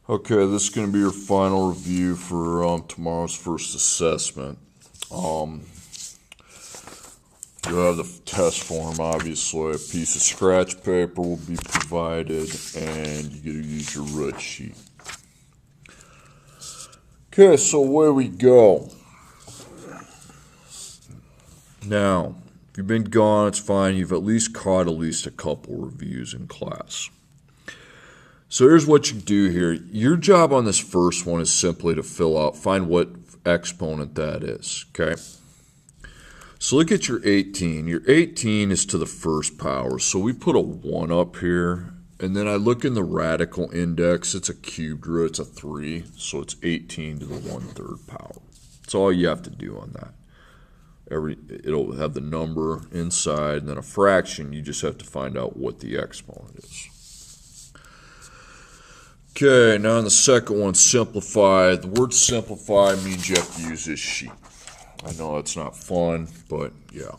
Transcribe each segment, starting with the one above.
Okay, this is going to be your final review for tomorrow's first assessment. Um, you'll have the test form, obviously. A piece of scratch paper will be provided, and you get to use your root sheet. Okay, so away we go. Now, if you've been gone, it's fine. You've at least caught a couple reviews in class. So here's what you do here. Your job on this first one is simply to find what exponent that is, okay? So look at your 18. Your 18 is to the first power. So we put a 1 up here, and then I look in the radical index. It's a cubed root. It's a 3, so it's 18 to the 1/3 power. That's all you have to do on that. It'll have the number inside, and then a fraction. You just have to find out what the exponent is. Okay, now on the second one, simplify. The word simplify means you have to use this sheet. I know it's not fun, but yeah.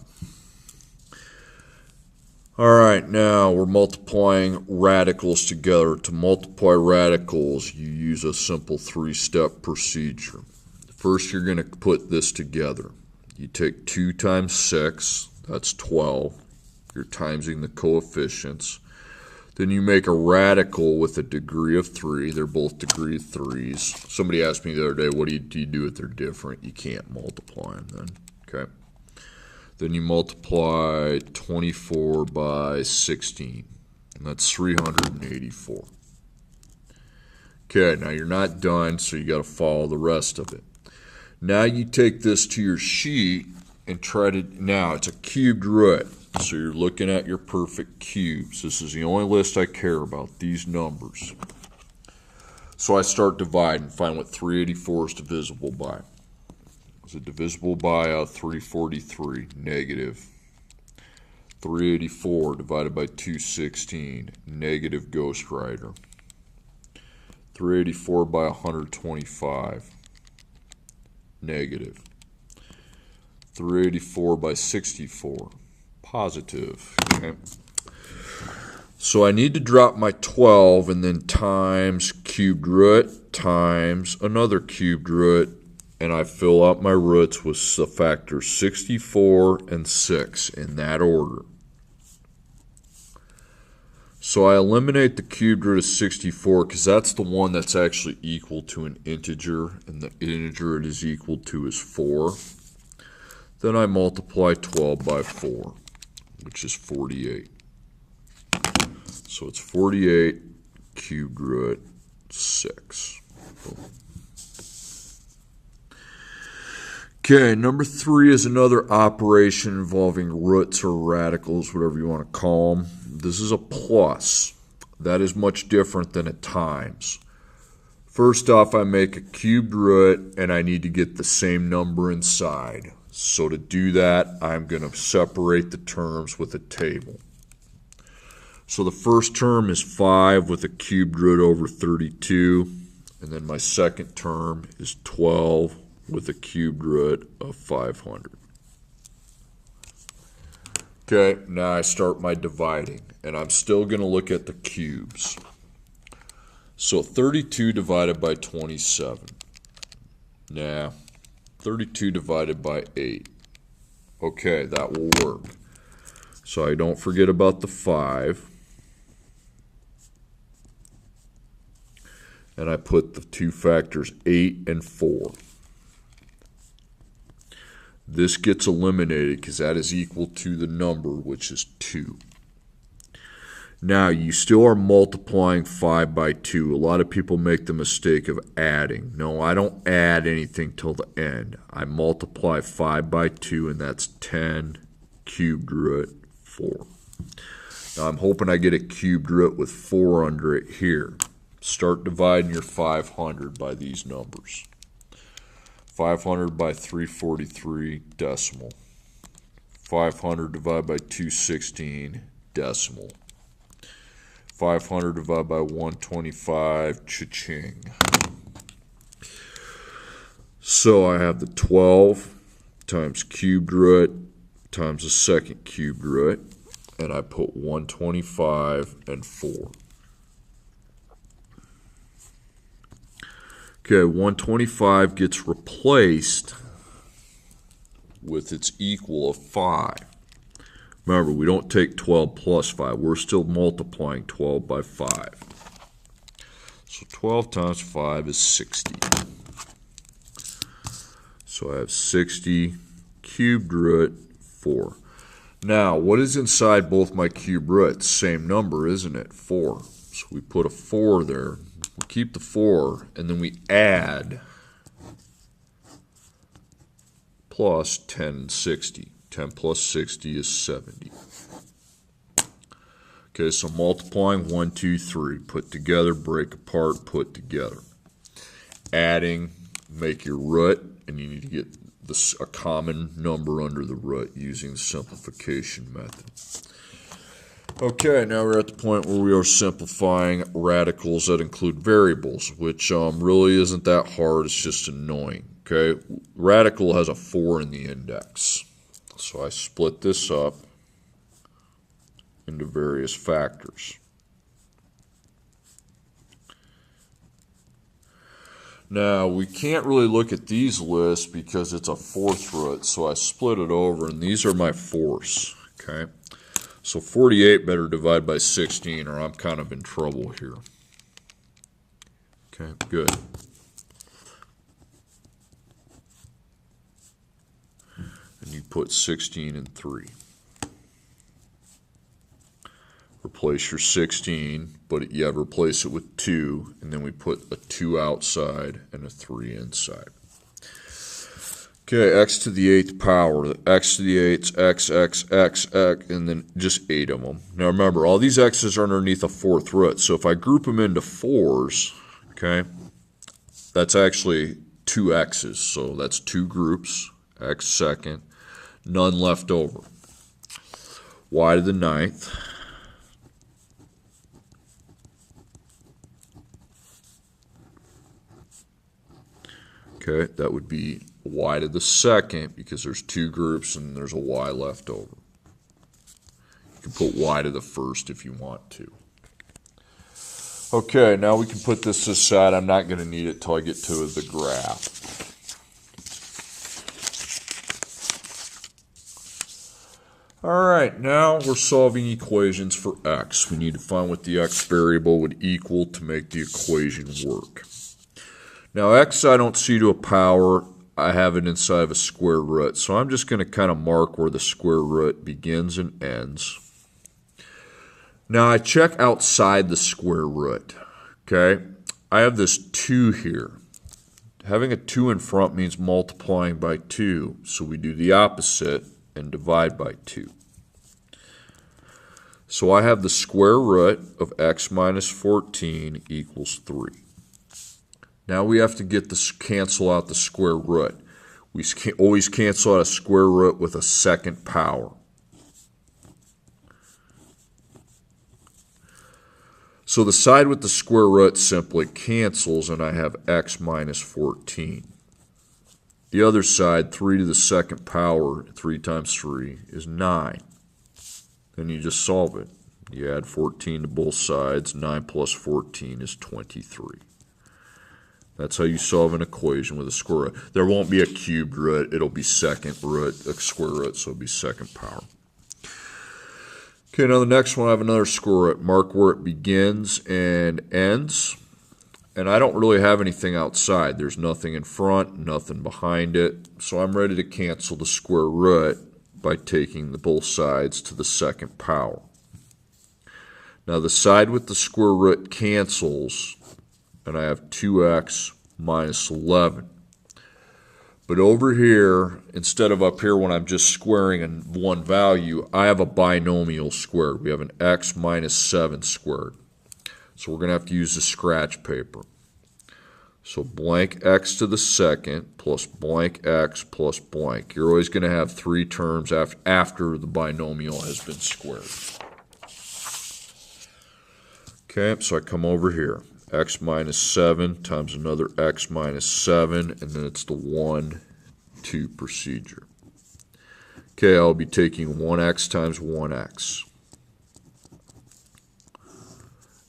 All right, now we're multiplying radicals together. To multiply radicals, you use a simple 3-step procedure. First, you're going to put this together. You take 2 times 6, that's 12. You're timesing the coefficients. Then you make a radical with a degree of 3. They're both degree of 3s. Somebody asked me the other day, what do you do if they're different? You can't multiply them then, okay? Then you multiply 24 by 16, and that's 384. Okay, now you're not done, so you got to follow the rest of it. Now you take this to your sheet and now it's a cubed root. So you're looking at your perfect cubes. This is the only list I care about, these numbers. So I start dividing, find what 384 is divisible by. Is it divisible by 343? Negative. 384 divided by 216, negative Ghost Rider. 384 by 125, negative. 384 by 64. Positive. Okay. So I need to drop my 12 and then times cubed root times another cubed root, and I fill out my roots with the factors 64 and 6 in that order. So I eliminate the cubed root of 64 because that's the one that's actually equal to an integer, and the integer it is equal to is 4. Then I multiply 12 by 4. Which is 48. So it's 48 cubed root 6. Okay, number 3 is another operation involving roots or radicals, whatever you want to call them. This is a plus. That is much different than a times. First off, I make a cubed root, and I need to get the same number inside. So to do that, I'm going to separate the terms with a table. So the first term is 5 with a cubed root over 32. And then my second term is 12 with a cubed root of 500. Okay, now I start my dividing. And I'm still going to look at the cubes. So 32 divided by 27. Nah. 32 divided by 8. Okay, that will work. So I don't forget about the 5. And I put the two factors 8 and 4. This gets eliminated because that is equal to the number, which is 2. Now, you still are multiplying 5 by 2. A lot of people make the mistake of adding. No, I don't add anything till the end. I multiply 5 by 2, and that's 10 cubed root 4. Now, I'm hoping I get a cubed root with 4 under it here. Start dividing your 500 by these numbers. 500 by 343, decimal. 500 divided by 216, decimal. 500 divided by 125, cha-ching. So I have the 12 times cubed root times the second cubed root, and I put 125 and 4. Okay, 125 gets replaced with its equal of 5. Remember, we don't take 12 plus 5. We're still multiplying 12 by 5. So 12 times 5 is 60. So I have 60 cubed root 4. Now, what is inside both my cube roots? Same number, isn't it? 4. So we put a 4 there. We keep the 4, and then we add plus 10 and 60. 10 plus 60 is 70. Okay, so multiplying 1, 2, 3. Put together, break apart, put together. Adding, make your root, and you need to get a common number under the root using the simplification method. Okay, now we're at the point where we are simplifying radicals that include variables, which really isn't that hard, it's just annoying. Okay, radical has a 4 in the index. So I split this up into various factors. Now, we can't really look at these lists because it's a 4th root, so I split it over, and these are my 4s, okay? So 48 better divide by 16, or I'm kind of in trouble here. Okay, good. And you put 16 and 3. Replace your 16, but you have to replace it with 2, and then we put a 2 outside and a 3 inside. Okay, x to the 8th power, x to the 8's, x, and then just 8 of them. Now remember, all these x's are underneath a 4th root, so if I group them into 4s, okay, that's actually 2 x's, so that's 2 groups, x second, none left over. Y to the 9th. Okay, that would be y to the 2nd because there's 2 groups and there's a y left over. You can put y to the 1st if you want to. Okay, now we can put this aside. I'm not going to need it till I get to the graph. Alright, now we're solving equations for x. We need to find what the x variable would equal to make the equation work. Now x I don't see to a power, I have it inside of a square root, so I'm just going to kind of mark where the square root begins and ends. Now I check outside the square root, okay? I have this 2 here. Having a 2 in front means multiplying by 2, so we do the opposite and divide by 2. So I have the square root of x minus 14 equals 3. Now we have to get this, cancel out the square root. We always cancel out a square root with a 2nd power. So the side with the square root simply cancels, and I have x minus 14. The other side, 3 to the 2nd power, 3 times 3, is 9. Then you just solve it. You add 14 to both sides. 9 plus 14 is 23. That's how you solve an equation with a square root. There won't be a cubed root. It'll be 2nd root, a square root, so it'll be 2nd power. Okay, now the next one, I have another square root. Mark where it begins and ends. And I don't really have anything outside. There's nothing in front, nothing behind it. So I'm ready to cancel the square root by taking both sides to the 2nd power. Now the side with the square root cancels, and I have 2x minus 11. But over here, instead of up here when I'm just squaring one value, I have a binomial squared. We have an x minus 7 squared. So we're going to have to use the scratch paper. So blank x to the 2nd plus blank x plus blank. You're always going to have 3 terms after the binomial has been squared. Okay, so I come over here. X minus 7 times another x minus 7, and then it's the 1, 2 procedure. Okay, I'll be taking 1x times 1x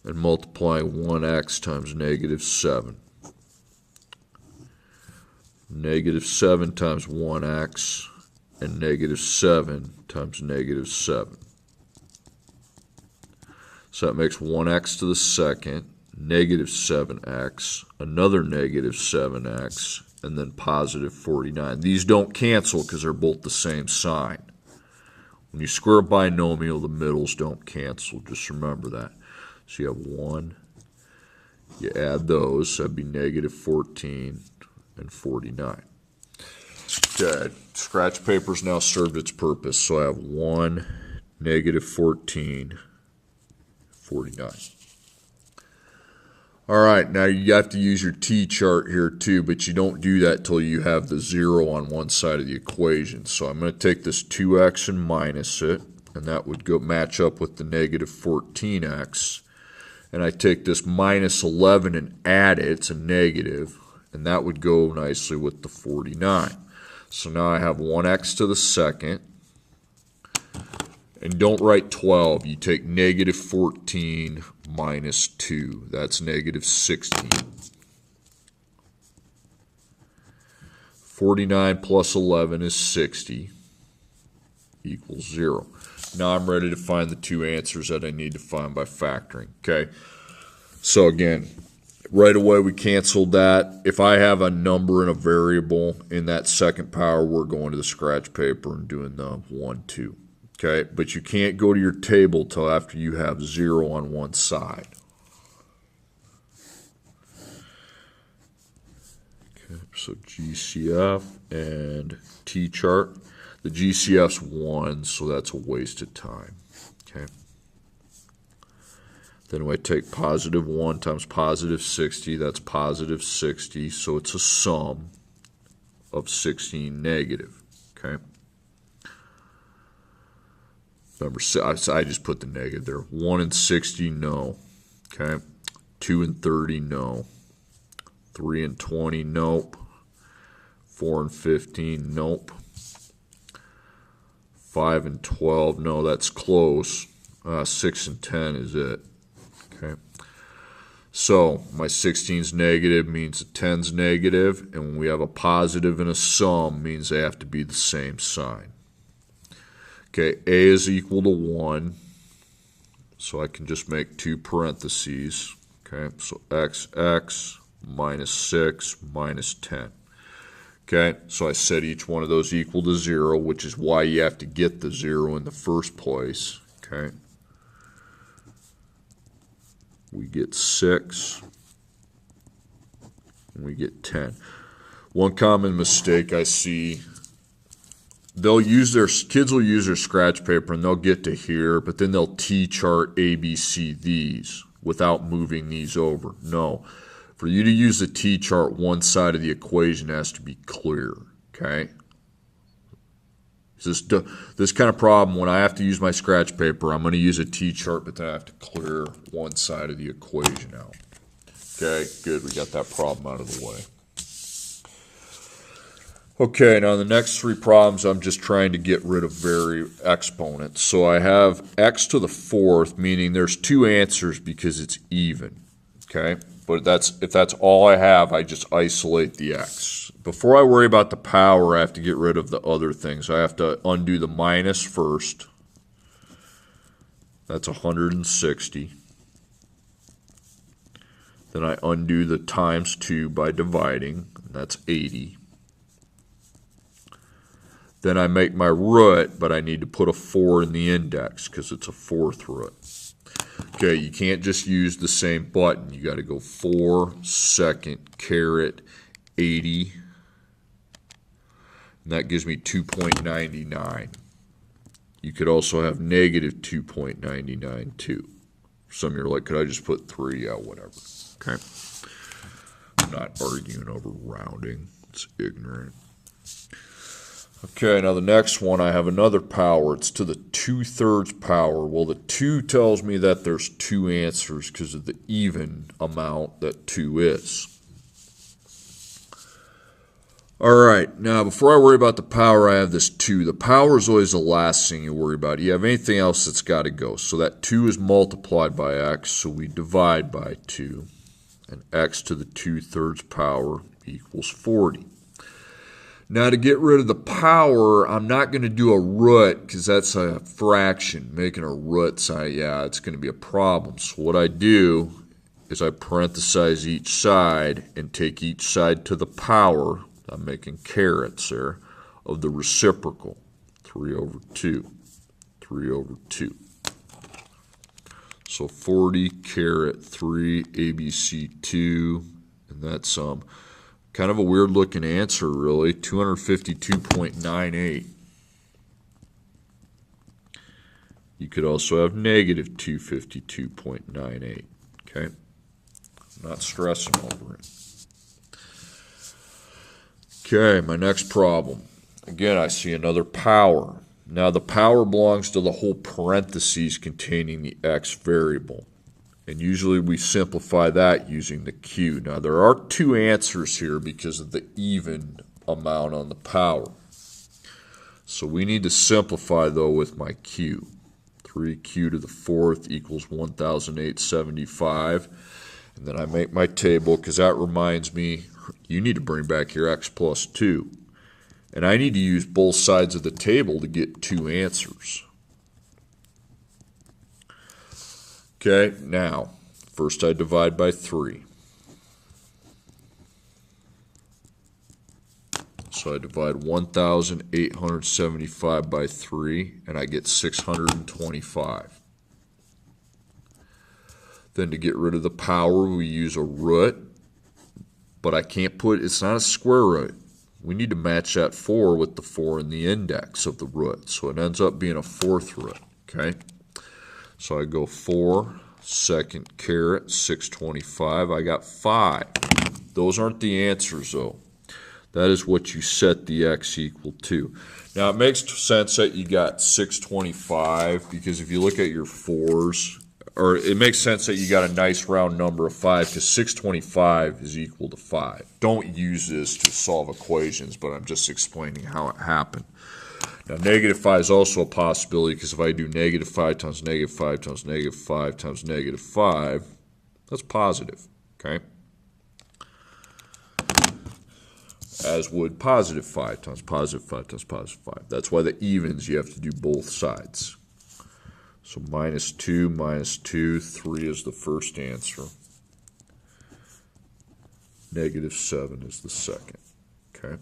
and multiplying 1x times negative 7. negative 7 times 1x, and negative 7 times negative 7. So that makes 1x to the second, negative 7x, another negative 7x, and then positive 49. These don't cancel because they're both the same sign. When you square a binomial, the middles don't cancel. Just remember that. So you have 1. You add those, so that'd be negative 14 and 49. Okay, scratch paper's now served its purpose. So I have 1, negative 14, 49. All right, now you have to use your t-chart here too, but you don't do that till you have the 0 on one side of the equation. So I'm going to take this 2x and minus it, and that would go match up with the negative 14x. And I take this minus 11 and add it, it's a negative, and that would go nicely with the 49. So now I have 1x to the second, and don't write 12. You take negative 14 minus 2. That's negative 16. 49 plus 11 is 60, equals 0. Now I'm ready to find the two answers that I need to find by factoring. Okay, so again, right away we canceled that. If I have a number and a variable in that second power, we're going to the scratch paper and doing the 1, 2. Okay, but you can't go to your table till after you have 0 on one side. Okay, so GCF and T-chart. The GCF's 1, so that's a waste of time. Okay. Then we take positive 1 times positive 60. That's positive 60, so it's a sum of 16 negative. Okay. Remember, I just put the negative there. 1 and 60, no. Okay. 2 and 30, no. 3 and 20, nope. 4 and 15, nope. 5 and 12, no, that's close. 6 and 10 is it. Okay. So my 16's negative means the 10's negative, and when we have a positive and a sum, means they have to be the same sign. Okay, A is equal to 1, so I can just make 2 parentheses. Okay, so XX minus 6 minus 10. Okay, so I set each one of those equal to 0, which is why you have to get the 0 in the first place. Okay, we get 6, and we get 10. One common mistake I see, kids will use their scratch paper and they'll get to here, but then they'll T-chart A, B, C, these without moving these over. No. For you to use the T-chart, one side of the equation has to be clear, okay? This kind of problem, when I have to use my scratch paper, I'm going to use a T-chart, but then I have to clear one side of the equation out. Okay, good, we got that problem out of the way. Okay, now the next 3 problems, I'm just trying to get rid of exponents. So I have x to the 4th, meaning there's 2 answers because it's even, okay? But if that's all I have, I just isolate the x. Before I worry about the power, I have to get rid of the other things. I have to undo the minus first. That's 160. Then I undo the times 2 by dividing. That's 80. Then I make my root, but I need to put a 4 in the index because it's a 4th root. Okay, you can't just use the same button. You got to go 4, second, caret, 80. And that gives me 2.99. You could also have negative 2.99 too. Some of you are like, could I just put 3? Yeah, whatever. Okay. I'm not arguing over rounding. It's ignorant. Okay, now the next one, I have another power. It's to the 2/3 power. Well, the 2 tells me that there's 2 answers because of the even amount that 2 is. All right, now before I worry about the power, I have this 2. The power is always the last thing you worry about. You have anything else that's got to go. So that 2 is multiplied by x, so we divide by 2. And x to the 2/3 power equals 40. Now to get rid of the power, I'm not going to do a root because that's a fraction. Making a root sign, yeah, it's going to be a problem. So what I do is I parenthesize each side and take each side to the power, I'm making carets there, of the reciprocal. 3 over 2. 3 over 2. So 40 caret 3 ABC2, and that's kind of a weird looking answer really, 252.98. You could also have negative 252.98, okay? I'm not stressing over it. Okay, my next problem. Again, I see another power. Now the power belongs to the whole parentheses containing the x variable. And usually we simplify that using the q. Now there are two answers here because of the even amount on the power. So we need to simplify though with my q. 3q to the 4th equals 1,875. And then I make my table because that reminds me you need to bring back your x plus 2. And I need to use both sides of the table to get two answers. Okay, now, first I divide by 3. So I divide 1,875 by 3, and I get 625. Then to get rid of the power, we use a root, but I can't put, it's not a square root. We need to match that 4 with the 4 in the index of the root. So it ends up being a 4th root, okay? So I go 4, second caret, 625. I got 5. Those aren't the answers, though. That is what you set the x equal to. Now, it makes sense that you got 625 because if you look at your 4s, or it makes sense that you got a nice round number of 5 because 625 is equal to 5. Don't use this to solve equations, but I'm just explaining how it happened. Now, negative 5 is also a possibility because if I do negative 5 times negative 5 times negative 5 times negative 5, that's positive, okay? As would positive 5 times positive 5 times positive 5. That's why the evens, you have to do both sides. So minus 2, 3 is the first answer. Negative 7 is the second. Okay.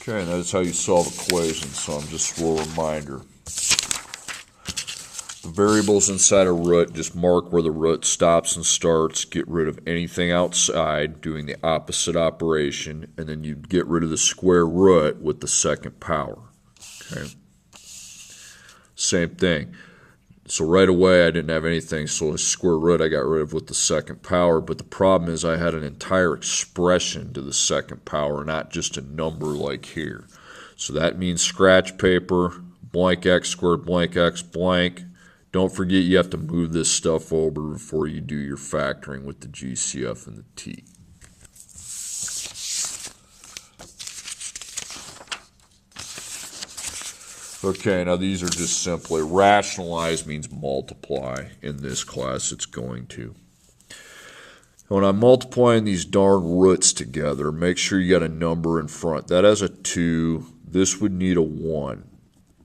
Okay, and that's how you solve equations. So just a little reminder. The variables inside a root, just mark where the root stops and starts, get rid of anything outside, doing the opposite operation, and then you get rid of the square root with the second power. Okay. Same thing. So right away I didn't have anything, so a square root I got rid of with the second power, but the problem is I had an entire expression to the second power, not just a number like here. So that means scratch paper, blank x squared, blank x, blank. Don't forget you have to move this stuff over before you do your factoring with the GCF and the T. Okay, now these are just simply rationalize means multiply. In this class it's going to. When I'm multiplying these darn roots together, make sure you got a number in front. That has a 2. This would need a 1.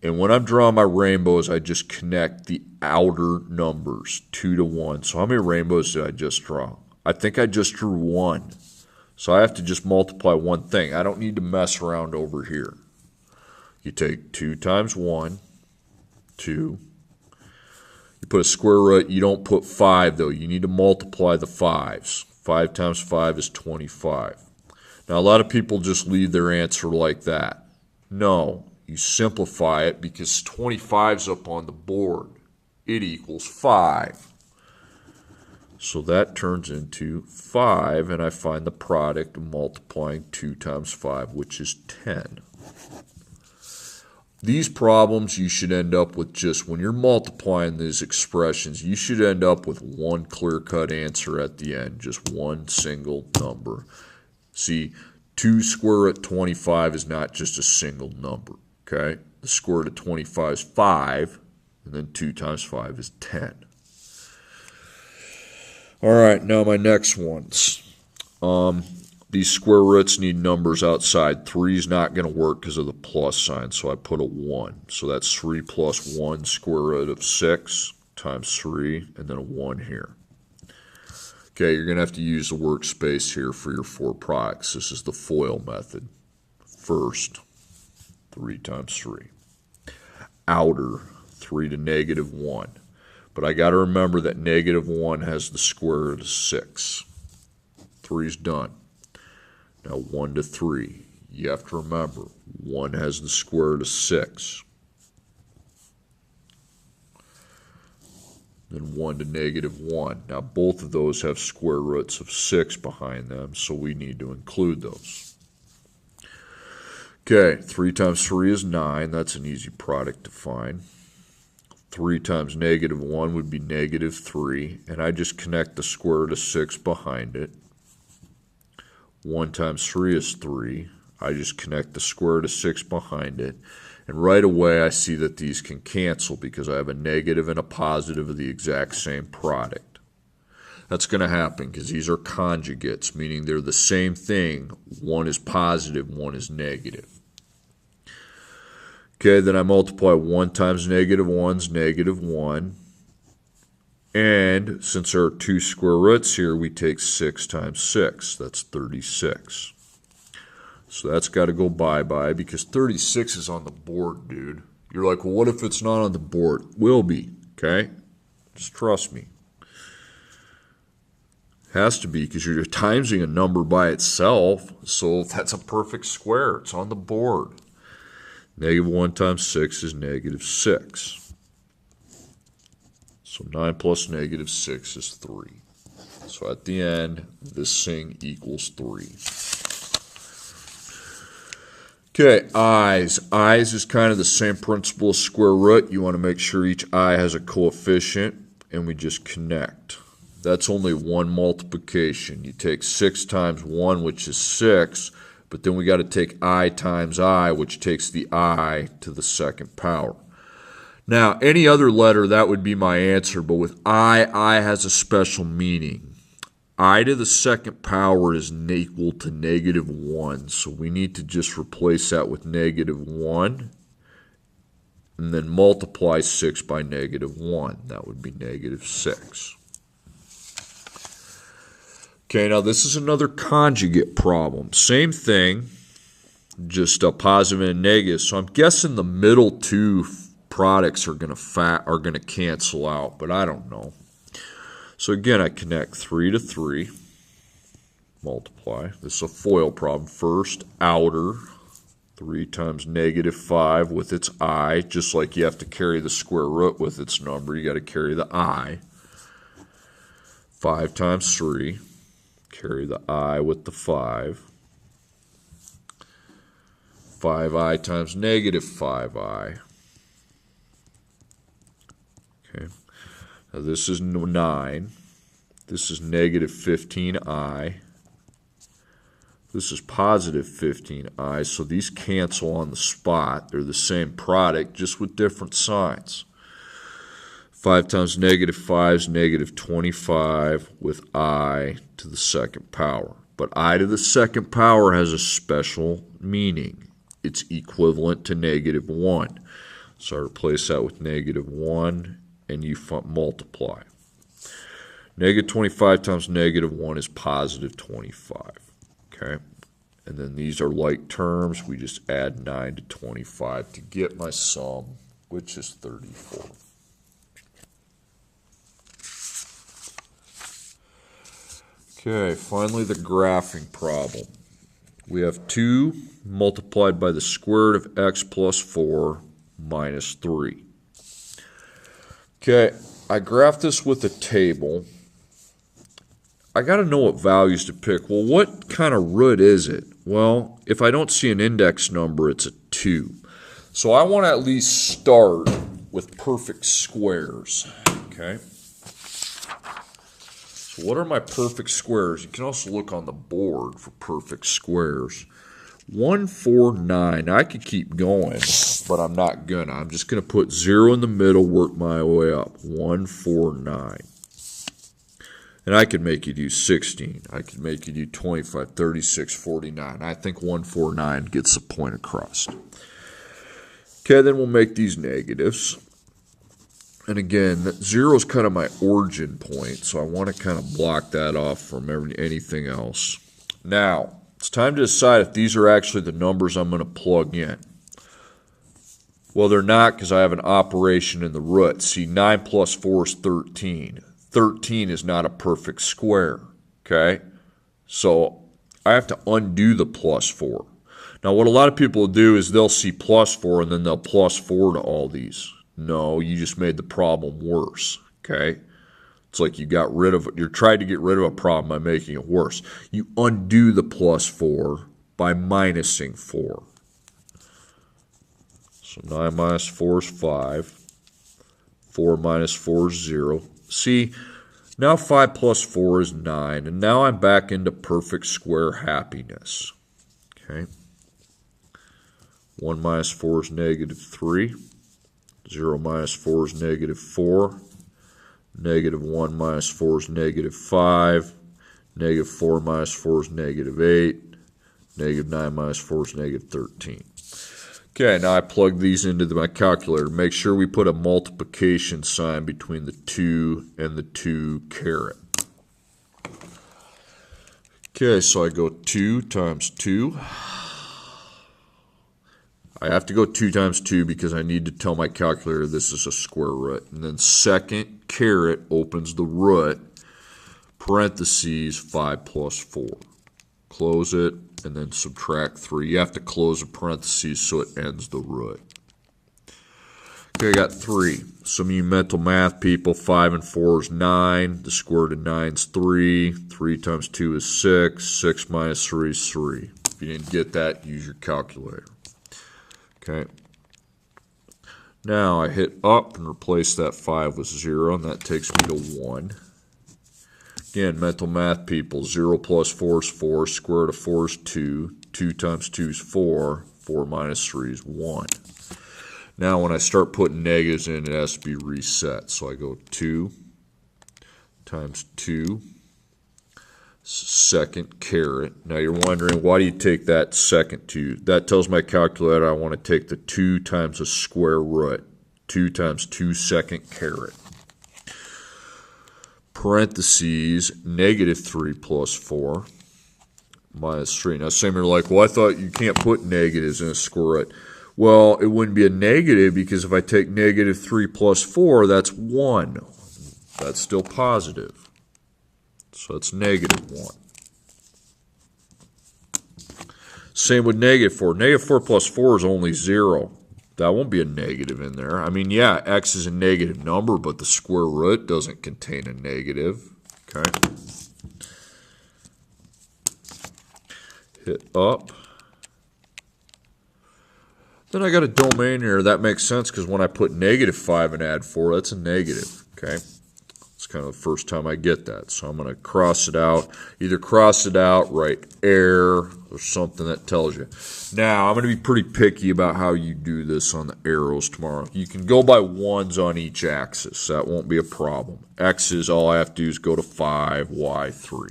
And when I'm drawing my rainbows, I just connect the outer numbers, 2 to 1. So how many rainbows did I just draw? I think I just drew 1. So I have to just multiply one thing. I don't need to mess around over here. You take 2 times 1, 2. You put a square root. You don't put 5, though. You need to multiply the 5s. 5 times 5 is 25. Now, a lot of people just leave their answer like that. No. You simplify it because 25 is up on the board. It equals 5. So that turns into 5, and I find the product of multiplying 2 times 5, which is 10. These problems you should end up with just, when you're multiplying these expressions, you should end up with one clear-cut answer at the end, just one single number. See, 2 square root 25 is not just a single number. Okay, the square root of 25 is 5, and then 2 times 5 is 10. All right, now my next ones. These square roots need numbers outside. 3 is not going to work because of the plus sign, so I put a 1. So that's 3 plus 1 square root of 6 times 3, and then a 1 here. Okay, you're going to have to use the workspace here for your 4 products. This is the FOIL method. First, 3 times 3. Outer, 3 to negative 1. But I got to remember that negative 1 has the square root of 6. 3 is done. Now 1 to 3. You have to remember, 1 has the square root of 6. Then 1 to negative 1. Now both of those have square roots of 6 behind them, so we need to include those. Okay, 3 times 3 is 9. That's an easy product to find. 3 times negative 1 would be negative 3, and I just connect the square root of 6 behind it. 1 times 3 is 3. I just connect the square root of 6 behind it. And right away I see that these can cancel because I have a negative and a positive of the exact same product. That's going to happen because these are conjugates, meaning they're the same thing. One is positive, one is negative. Okay, then I multiply 1 times negative 1 is negative 1. And since there are 2 square roots here, we take 6 times 6. That's 36. So that's got to go bye-bye because 36 is on the board, dude. You're like, well, what if it's not on the board? Will be, okay? Just trust me. Has to be because you're timesing a number by itself. So that's a perfect square. It's on the board. Negative 1 times 6 is negative 6. So 9 plus negative 6 is 3. So at the end, this thing equals 3. Okay, i's. I's is kind of the same principle as square root. You want to make sure each I has a coefficient, and we just connect. That's only one multiplication. You take 6 times 1, which is 6, but then we got to take I times I, which takes the I to the second power. Now, any other letter, that would be my answer, but with I has a special meaning. I to the second power is equal to negative 1, so we need to just replace that with negative 1, and then multiply 6 by negative 1. That would be negative 6. Okay, now this is another conjugate problem. Same thing, just a positive and a negative, so I'm guessing the middle 2 products are going to cancel out, but I don't know. So again, I connect 3 to 3, multiply. This is a FOIL problem. First, outer, 3 times negative 5 with its I, just like you have to carry the square root with its number, you got to carry the I. 5 times 3, carry the I with the 5. 5i times negative 5i. Okay. Now this is 9. This is negative 15i. This is positive 15i. So these cancel on the spot. They're the same product, just with different signs. 5 times negative 5 is negative 25 with I to the second power. But I to the second power has a special meaning. It's equivalent to negative 1. So I replace that with negative 1, and you multiply. Negative 25 times negative 1 is positive 25. Okay? And then these are like terms. We just add 9 to 25 to get my sum, which is 34. Okay, finally the graphing problem. We have 2 multiplied by the square root of x plus 4 minus 3. Okay, I graphed this with a table. I got to know what values to pick. Well, what kind of root is it? Well, if I don't see an index number, it's a 2. So I want to at least start with perfect squares. Okay. So what are my perfect squares? You can also look on the board for perfect squares. 1, 4, 9. I could keep going, but I'm not gonna. I'm just gonna put 0 in the middle, work my way up. 1, 4, 9. And I could make you do 16. I could make you do 25, 36, 49. I think 149 gets the point across. Okay, then we'll make these negatives. And again, 0 is kind of my origin point, so I want to kind of block that off from anything else. Now, it's time to decide if these are actually the numbers I'm going to plug in. Well, they're not because I have an operation in the root. See, 9 plus 4 is 13. 13 is not a perfect square, okay? So I have to undo the plus 4. Now, what a lot of people will do is they'll see plus 4 and then they'll plus 4 to all these. No, you just made the problem worse, okay? It's like you're trying to get rid of a problem by making it worse. You undo the plus 4 by minusing 4. So 9 minus 4 is 5. 4 minus 4 is 0. See, now 5 plus 4 is 9, and now I'm back into perfect square happiness. Okay. 1 minus 4 is negative 3. 0 minus 4 is negative 4. Negative 1 minus 4 is negative 5. Negative 4 minus 4 is negative 8. Negative 9 minus 4 is negative 13. Okay, now I plug these into my calculator. Make sure we put a multiplication sign between the 2 and the 2 caret. Okay, so I go 2 times 2. I have to go 2 times 2 because I need to tell my calculator this is a square root. And then second caret opens the root, parentheses 5 plus 4. Close it, and then subtract 3. You have to close a parentheses so it ends the root. Okay, I got 3. Some of you mental math people, 5 and 4 is 9. The square root of 9 is 3. 3 times 2 is 6. 6 minus 3 is 3. If you didn't get that, use your calculator. Okay. Now I hit up and replace that 5 with 0, and that takes me to 1. Again, mental math people, 0 plus 4 is 4, square root of 4 is 2, 2 times 2 is 4, 4 minus 3 is 1. Now when I start putting negatives in, it has to be reset. So I go 2 times 2, second caret. Now you're wondering, why do you take that second 2? That tells my calculator I want to take the 2 times the square root. 2 times 2 second caret. Parentheses, negative 3 plus 4 minus 3. Now, some are like, well, I thought you can't put negatives in a square root. Well, it wouldn't be a negative because if I take negative 3 plus 4, that's 1. That's still positive. So it's negative 1. Same with negative 4. Negative 4 plus 4 is only 0. That won't be a negative in there. I mean, yeah, x is a negative number, but the square root doesn't contain a negative. Okay. Hit up. Then I got a domain here. That makes sense because when I put negative 5 and add 4, that's a negative. Okay. It's kind of the first time I get that. So I'm going to cross it out. Either cross it out, write error, or something that tells you. Now, I'm going to be pretty picky about how you do this on the arrows tomorrow. You can go by 1s on each axis. That won't be a problem. X's, all I have to do is go to 5, Y, 3.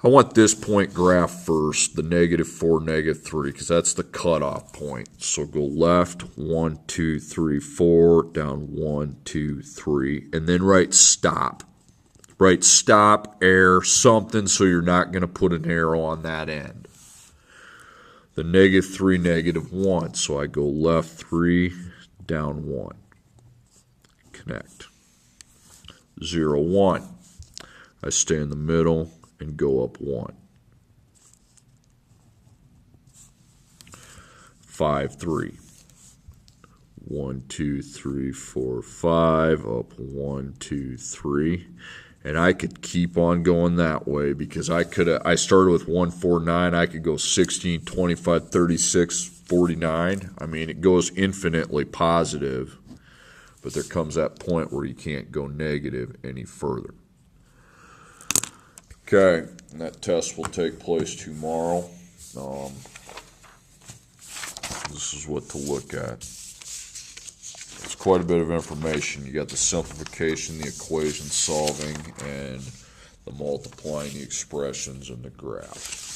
I want this point graph first, the negative 4, negative 3, because that's the cutoff point. So go left, 1, 2, 3, 4, down 1, 2, 3, and then write stop. Write stop, error, something, so you're not going to put an arrow on that end. The negative 3, negative 1, so I go left 3, down 1. Connect. 0, 1. I stay in the middle and go up 1. 5, 3. 1, 2, 3, 4, 5, up 1, 2, 3. And I could keep on going that way because I started with 149. I could go 16, 25, 36, 49. I mean, it goes infinitely positive, but there comes that point where you can't go negative any further. Okay, and that test will take place tomorrow. This is what to look at. It's quite a bit of information. You got the simplification, the equation solving, and the multiplying the expressions in the graph.